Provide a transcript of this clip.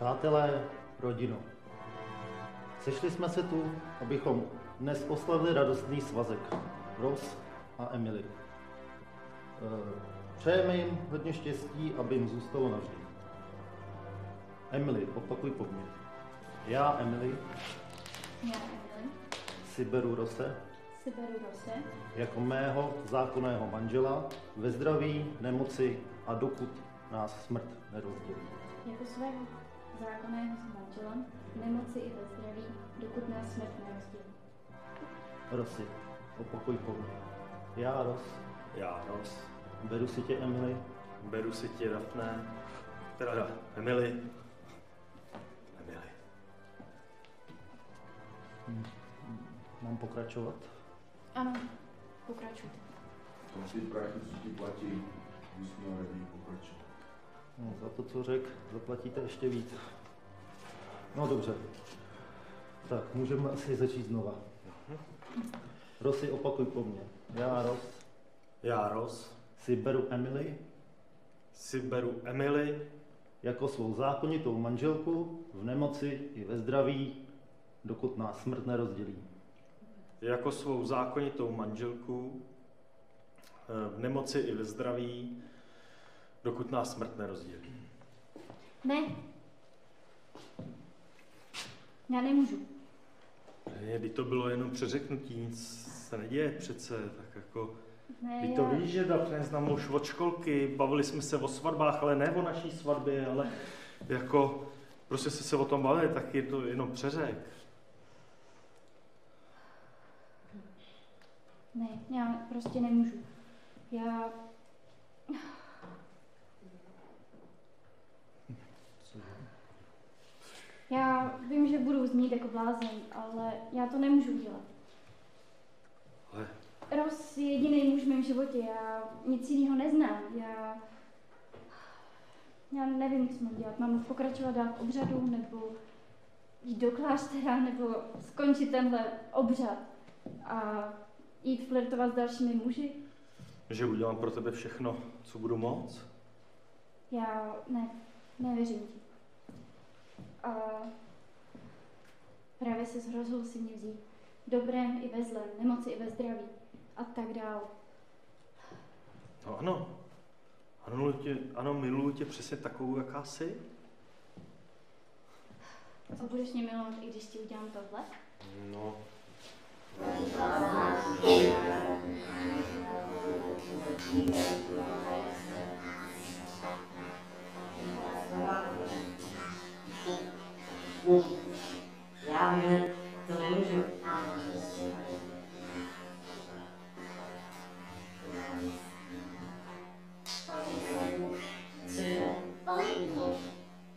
Přátelé, rodino, sešli jsme se tu, abychom dnes oslavili radostný svazek Ross a Emily. Přejeme jim hodně štěstí, aby jim zůstalo navždy. Emily, opakuj po mně. Já, Emily, si beru Rosse jako mého zákonného manžela ve zdraví, nemoci a dokud nás smrt nerozdělí. Jako svého zákonného manžela, nemoci i ve zdraví, dokud nás smrt nerozdělí. Rossi, opakuj po mně. Já, Ross, beru si tě, Emily, beru si tě, Daphne, teda Emily. Mám pokračovat? Ano, pokračujte. To si prachy, co ti platí, bys měl raději pokračovat. No, za to, co řekl, zaplatíte ještě víc. No dobře. Tak, můžeme asi začít znova. Rossi, opakuj po mně. Já, Ross, si beru Emily jako svou zákonitou manželku v nemoci i ve zdraví, dokud nás smrt nerozdělí. Jako svou zákonitou manželku v nemoci i ve zdraví, dokud nás smrt nerozdělí. Ne. Já nemůžu. Když to bylo jenom přeřeknutí, nic se neděje přece, tak jako... Ne, Když to víš, že Daphne znám už od školky, bavili jsme se o svatbách, ale ne o naší svatbě, ale jako... Prostě se o tom bavili, tak je to jenom přeřek. Ne, já prostě nemůžu. Já vím, že budu znít jako blázen, ale já to nemůžu udělat. Ale... Ross je jediný muž v mém životě, já nic jiného neznám, já nevím, co mám dělat. Mám pokračovat dál v obřadu, nebo jít do kláštera, nebo skončit tenhle obřad a jít flirtovat s dalšími muži? Že udělám pro tebe všechno, co budu moct? Já nevěřím ti. A právě se rozhodl si mě vzít. V dobrém i ve zlém, nemoci i ve zdraví. A tak dál. No ano. Ano, miluji tě přesně takovou, jaká jsi. A budeš mě milovat, i když ti udělám tohle? No.